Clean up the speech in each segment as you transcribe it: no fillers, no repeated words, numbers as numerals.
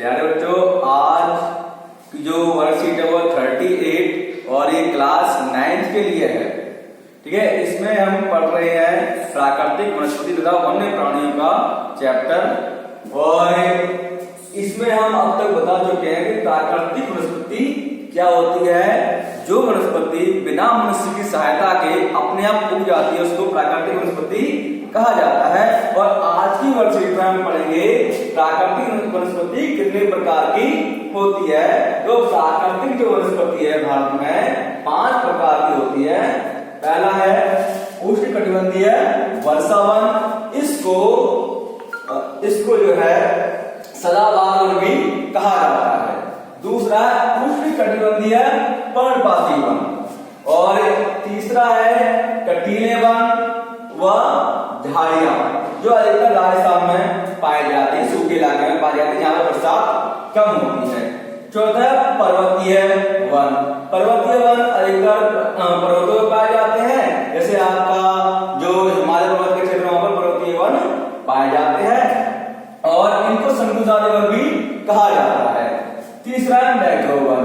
प्यारे बच्चों, आज की जो वर्कशीट है वो 38 और ये क्लास 9th के लिए है। ठीक है, इसमें हम पढ़ रहे हैं प्राकृतिक वनस्पति तथा वन्य प्राणियों का चैप्टर। और इसमें हम अब तक बता चुके हैं कि प्राकृतिक वनस्पति क्या होती है। जो वनस्पति बिना मनुष्य की सहायता के अपने आप उग जाती है उसको प्राकृतिक वनस्पति कहा जाता है। और आज की वर्कशीट में हम पढ़ेंगे प्राकृतिक वनस्पति कितने प्रकार की होती है। तो प्राकृतिक जो वनस्पति है भारत में 5 प्रकार की होती है। पहला है उष्णकटिबंधीय वर्षावन, इसको जो है सदाबहार वन भी कहा जाता है। दूसरा है उष्णकटिबंधीय पर्णपाती वन, और तीसरा है कटीले वन व झाड़ियां जो अधिकतर राजस्थान में पाए जाते हैं, सूखे इलाके में पाए जाते हैं जहां पर बरसात कम होती है। चौथा है पर्वतीय वन। पर्वतीय वन अधिकतर पर्वतों में पाए जाते हैं, जैसे आपका जो हिमालय पर्वत के क्षेत्र वहां पर पर्वतीय वन पाए जाते हैं और इनको शंकुधारी वन भी कहा जाता है। तीसरा है मैंग्रोव वन।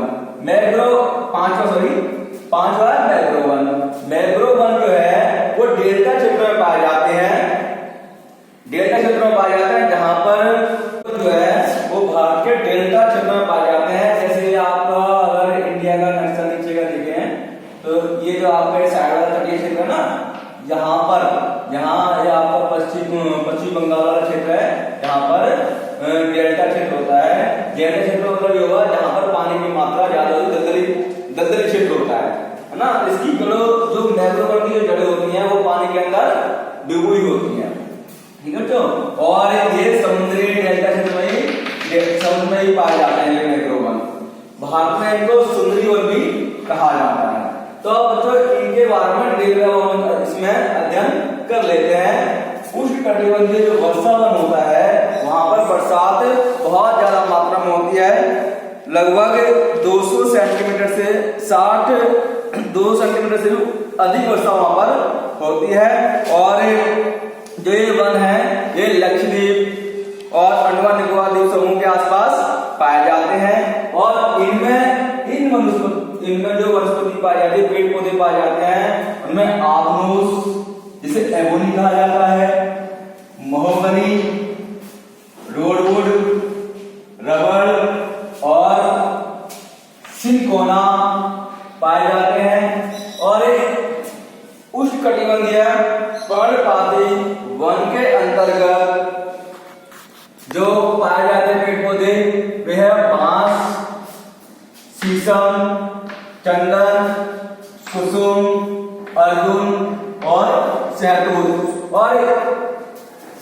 पांचवा है मैंग्रोव वन। मैंग्रोव वन जो है वो डेल्टा क्षेत्र में पाए जाते हैं। डेल्टा क्षेत्र में पाए जाते हैं जहां पर जो है वो भारत के डेल्टा क्षेत्र में पाए जाते हैं। जैसे आपका अगर इंडिया का नक्शा नीचे का देखें तो ये जो आपके साइड वाला तटीय क्षेत्र है ना, यहाँ आपका पश्चिम बंगाल वाला क्षेत्र है, यहाँ पर डेल्टा क्षेत्र होता है। डेल्टा क्षेत्र मतलब ये हुआ जहाँ पर पानी की मात्रा ज्यादा होती है, दलदली क्षेत्र होता है ना। इसकी जो मैंग्रोव की जो जड़ें होती हैं वो पानी के अंदर डूबी हुई होती हैं। ठीक है बच्चों, और ये समुद्री डेल्टा क्षेत्र में समुद्र में ही पाए जाते हैं ये मैंग्रोव वन। भारत में इनको सुंदरी वन भी कहा जाता है। तो बच्चों इनके बारे में इसमें अध्ययन कर लेते हैं। उष्णकटिबंधीय जो वर्षा वन होता है वहां पर बरसात बहुत ज्यादा मात्रा में होती है, लगभग 200 सेंटीमीटर से 2 सेंटीमीटर से अधिक वर्षा वहां पर होती है। और जो ये वन है ये लक्षद्वीप और अंडमान निकोबार द्वीप समूह के आसपास पाए जाते हैं। और इनमें जो वनस्पति पाई जाती है, पेड़ पौधे पाए जाते हैं, उनमें आबनूस जिसे एबोनी कहा जाता है, महोगनी, रोडवुड, रबड़ और सिनकोना पाए जाते हैं। और उष्णकटिबंधीय पर्णपाती वन के अंतर्गत जो पाए जाते हैं पेड़ पौधे वे है बांस, शीशम, चंदन, कुसुम, अर्जुन और शहतूत। और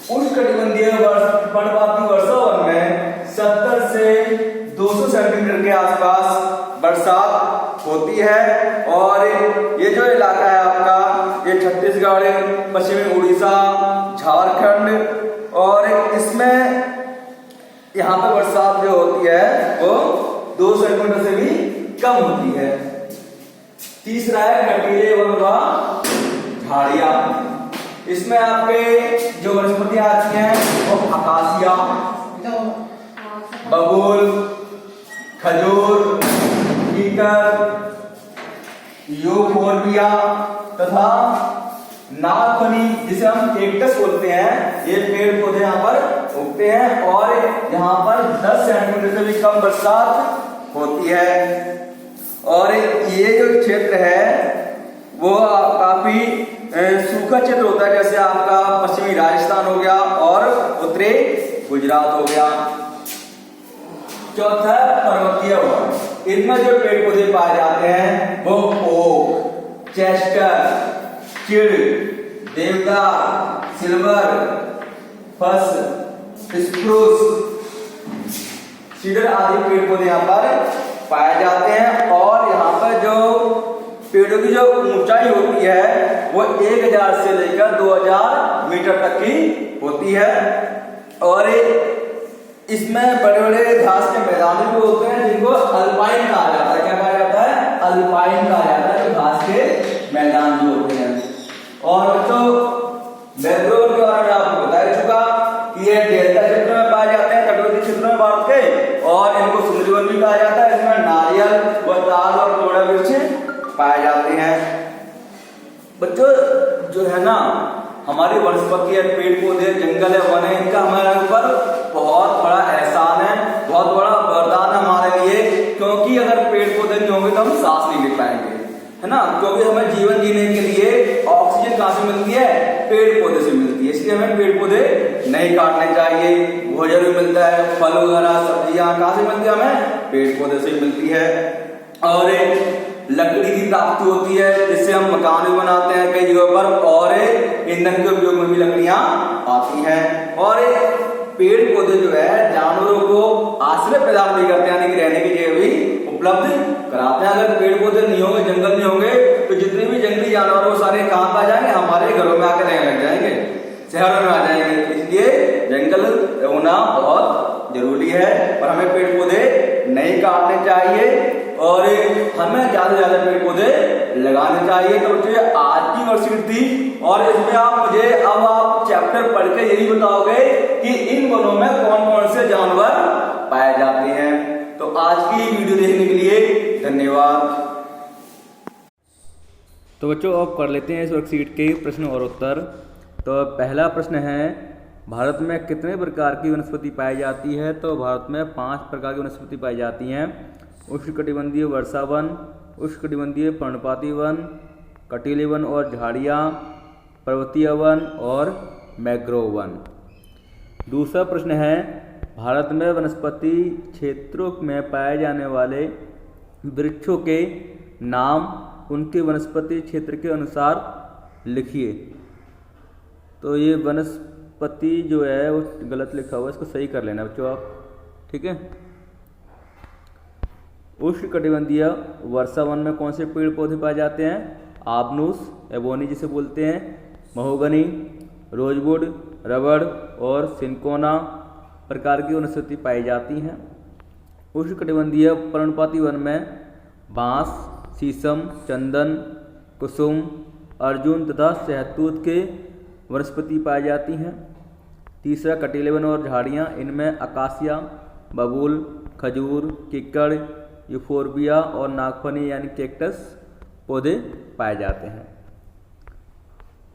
उष्णकटिबंधीय पर्णपाती वर्षा वन में 70 से 200 सेंटीमीटर के आसपास बरसात होती है। और ये जो इलाका है आपका ये छत्तीसगढ़, पश्चिमी उड़ीसा, झारखंड, और इसमें यहाँ पे बरसात जो होती है वो 2 सेंटीमीटर से भी कम होती है। तीसरा है कटीले वन व झाड़ियां। इसमें आपके जो वनस्पति आती हैं वो अकासिया, बबूल, खजूर, कीकर, यूफोर्बिया तथा नागफनी जिसे हम कैक्टस बोलते हैं, ये पेड़ पौधे यहाँ पर उगते हैं। और यहाँ पर 10 सेंटीमीटर से भी कम बरसात होती है। और ये जो क्षेत्र है वो काफी सूखा क्षेत्र होता है, जैसे आपका पश्चिमी राजस्थान हो गया और उत्तरी गुजरात हो गया। चौथा पर्वतीय वन। इनमें जो पेड़ पौधे पाए जाते हैं वो ओक, चेस्टर, चिड़, देवदार, सिल्वर, फस, स्प्रूस, सीडर आदि पेड़ पौधे यहाँ पर पाए जाते हैं। और यहाँ पर जो पेड़ों की जो ऊंचाई होती है वो 1000 से लेकर 2000 मीटर तक की होती है। और इसमें बड़े बड़े घास के मैदान भी होते हैं जिनको अल्पाइन कहा जाता है। क्या कहा जाता है? अल्पाइन कहा जाता है, जो घास के मैदान जो होते हैं। और तो मैंग्रोव के बारे में आपको बता चुका कि ये डेल्टा क्षेत्र में पाए जाते हैं, तटवर्ती क्षेत्र में भारत के। और इनको सुंदरी वन भी कहा जाता है। इसमें नारियल व ताड़ और केवड़ा वृक्ष पाए जाते हैं। बच्चों जो है ना हमारी वनस्पति है, पेड़ पौधे, जंगल है, वन है, इनका हमारे ऊपर बहुत बड़ा एहसान है, बहुत बड़ा वरदान है हमारे लिए। क्योंकि अगर पेड़ पौधे नहीं होंगे तो हम सांस नहीं ले पाएंगे, है ना। क्योंकि हमें जीवन जीने के लिए ऑक्सीजन कहाँ से मिलती है? पेड़ पौधे से मिलती है। इसलिए हमें पेड़ पौधे नहीं काटने चाहिए। भोजन भी मिलता है, फल वगैरह सब्जियां कहाँ से मिलती है? हमें पेड़ पौधे से मिलती है। और लकड़ी की प्राप्ति होती है जिससे हम मकान भी बनाते हैं कई जगहों पर, और ईंधन के उपयोग में भी लकड़ियां आती हैं। और पेड़ पौधे जो है जानवरों को आश्रय प्रदान भी करते हैं, यानी कि रहने की जगह भी उपलब्ध कराते हैं। अगर पेड़ पौधे नहीं होंगे, जंगल नहीं होंगे, तो जितने भी जंगली जानवर वो सारे कहाँ पर आ जाएंगे? हमारे घरों में आकर रहने लग जाएंगे, शहरों में आ जाएंगे। इसलिए जंगल होना बहुत जरूरी है और हमें पेड़ पौधे नहीं काटने चाहिए और हमें ज्यादा से ज्यादा पेड़ पौधे लगाने चाहिए। तो बच्चों आज की वर्कशीट थी और इसमें आप चैप्टर पढ़ के यही बताओगे कि इन वनों में कौन कौन से जानवर पाए जाते हैं। तो आज की वीडियो देखने के लिए धन्यवाद। तो बच्चों अब कर लेते हैं इस वर्कशीट के प्रश्न और उत्तर। तो पहला प्रश्न है, भारत में कितने प्रकार की वनस्पति पाई जाती है? तो भारत में 5 प्रकार की वनस्पति पाई जाती हैं। उष्णकटिबंधीय वर्षा वन, उष्णकटिबंधीय पर्णपाती वन, कटीले वन और झाड़ियाँ, पर्वतीय वन और मैंग्रोव वन। दूसरा प्रश्न है, भारत में वनस्पति क्षेत्रों में पाए जाने वाले वृक्षों के नाम उनके वनस्पति क्षेत्र के अनुसार लिखिए। तो ये वनस्पति जो है वो गलत लिखा हुआ है, इसको सही कर लेना बच्चों आप, ठीक है। उष्णकटिबंधीय वर्षा वन में कौन से पेड़ पौधे पाए जाते हैं? आबनूस, एबोनी जिसे बोलते हैं, महोगनी, रोजवुड, रबड़ और सिनकोना प्रकार की वनस्पति पाई जाती हैं। उष्णकटिबंधीय पर्णपाती वन में बांस, शीशम, चंदन, कुसुम, अर्जुन तथा शहतूत के वनस्पति पाई जाती हैं। तीसरा कटीले वन और झाड़ियाँ, इनमें अकासिया, बबूल, खजूर, किक्कड़, यूफोर्बिया और नागफनी यानी कैक्टस पौधे पाए जाते हैं।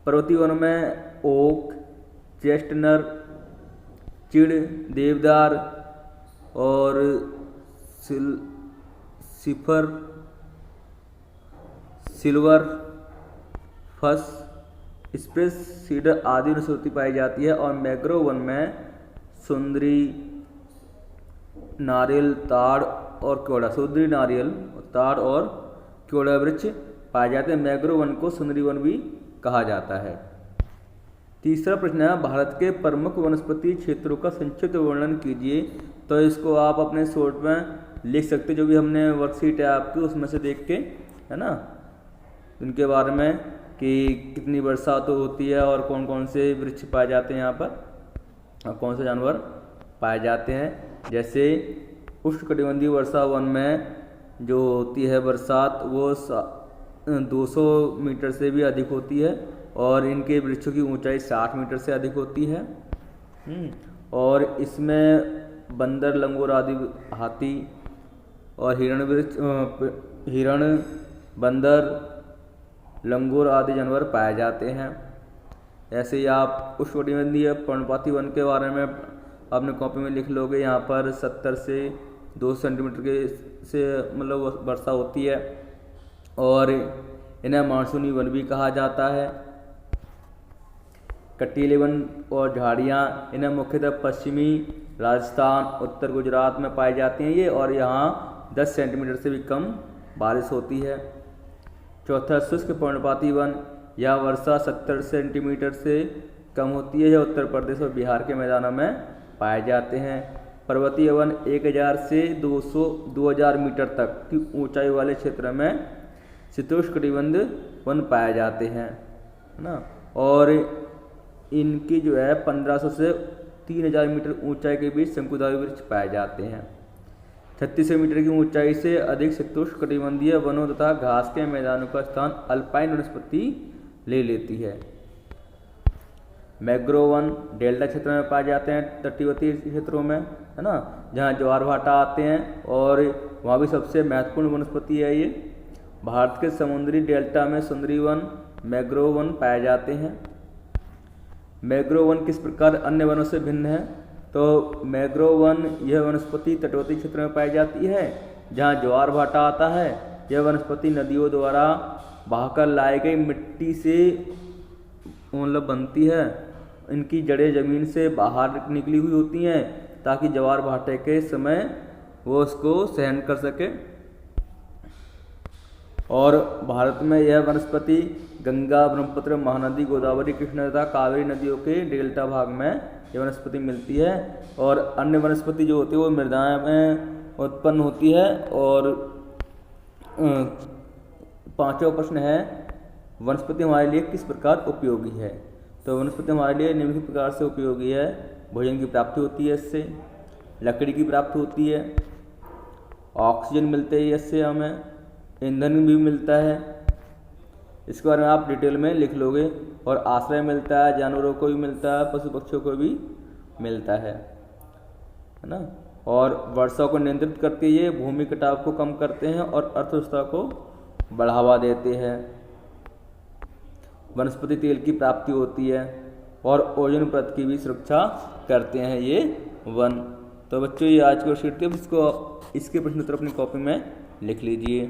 पर्वतीय वनों में ओक, चेस्टनर, चिड़, देवदार और सिल्वर फस, स्प्रेस सीडर आदि वनस्पति पाई जाती है। और मैंग्रोव वन में सुंदरी, नारियल, ताड़ और केवड़ा, सुंदरी, नारियल, ताड़ और केवड़ा वृक्ष पाए जाते हैं। मैंग्रोव वन को सुंदरी वन भी कहा जाता है। तीसरा प्रश्न है, भारत के प्रमुख वनस्पति क्षेत्रों का संक्षिप्त वर्णन कीजिए। तो इसको आप अपने शॉर्ट में लिख सकते, जो भी हमने वर्कशीट है आपकी उसमें से देख के, है ना, उनके बारे में कि कितनी बरसात होती है और कौन कौन से वृक्ष पाए जाते हैं यहाँ पर और कौन से जानवर पाए जाते हैं। जैसे उष्णकटिबंधीय वर्षा वन में जो होती है बरसात वो 200 मीटर से भी अधिक होती है और इनके वृक्षों की ऊंचाई 60 मीटर से अधिक होती है। और इसमें बंदर, लंगूर आदि हाथी और हिरण, बंदर, लंगूर आदि जानवर पाए जाते हैं। ऐसे ही आप उष्णकटिबंधीय पर्णपाती वन के बारे में अपने कॉपी में लिख लोगे। यहाँ पर 70 से 200 सेंटीमीटर के से मतलब वर्षा होती है और इन्हें मानसूनी वन भी कहा जाता है। कटीले वन और झाड़ियाँ, इन्हें मुख्यतः पश्चिमी राजस्थान, उत्तर गुजरात में पाई जाती हैं ये, और यहाँ 10 सेंटीमीटर से भी कम बारिश होती है। चौथा, शुष्क पर्णपाती वन, यह वर्षा 70 सेंटीमीटर से कम होती है। यह उत्तर प्रदेश और बिहार के मैदानों में पाए जाते हैं। पर्वतीय वन 1000 से 2000 मीटर तक की ऊंचाई वाले क्षेत्र में शीतोष्णकटिबंधीय वन पाए जाते हैं, है ना। और इनकी जो है 1500 से 3000 मीटर ऊंचाई के बीच शंकुधारी वृक्ष पाए जाते हैं। 3600 मीटर की ऊंचाई से अधिक शीतोष्णकटिबंधीय वनों तथा घास के मैदानों का स्थान अल्पाइन वनस्पति ले लेती है। मैग्रो वन डेल्टा क्षेत्र में पाए जाते हैं, तटीवर्ती क्षेत्रों में, है ना, जहाँ ज्वार भाटा आते हैं और वहाँ भी सबसे महत्वपूर्ण वनस्पति है ये। भारत के समुद्री डेल्टा में सुंदरी वन, मैग्रोव वन पाए जाते हैं। मैग्रोव वन किस प्रकार अन्य वनों से भिन्न है? तो मैग्रोव वन यह वनस्पति तटवर्ती क्षेत्र में पाई जाती है जहाँ ज्वार भाटा आता है। यह वनस्पति नदियों द्वारा बहाकर लाई गई मिट्टी से मतलब बनती है। इनकी जड़ें जमीन से बाहर निकली हुई होती हैं ताकि ज्वार भाटे के समय वो उसको सहन कर सके। और भारत में यह वनस्पति गंगा, ब्रह्मपुत्र, महानदी, गोदावरी, कृष्णा तथा कावेरी नदियों के डेल्टा भाग में यह वनस्पति मिलती है। और अन्य वनस्पति जो होती है वो मृदा में उत्पन्न होती है। और पांचवा प्रश्न है, वनस्पति हमारे लिए किस प्रकार उपयोगी है? तो वनस्पति हमारे लिए निम्नलिखित प्रकार से उपयोगी है। भोजन की प्राप्ति होती है इससे, लकड़ी की प्राप्ति होती है, ऑक्सीजन मिलते है इससे, हमें ईंधन भी मिलता है। इसके बारे में आप डिटेल में लिख लोगे। और आश्रय मिलता है, जानवरों को भी मिलता है, पशु पक्षियों को भी मिलता है ना। और वर्षा को नियंत्रित करती है, ये भूमि कटाव को कम करते हैं और अर्थव्यवस्था को बढ़ावा देते हैं। वनस्पति तेल की प्राप्ति होती है और ओजोन परत की भी सुरक्षा करते हैं ये वन। तो बच्चों ये आज की शीट थी, इसको इसके प्रश्न उत्तर अपनी कॉपी में लिख लीजिए।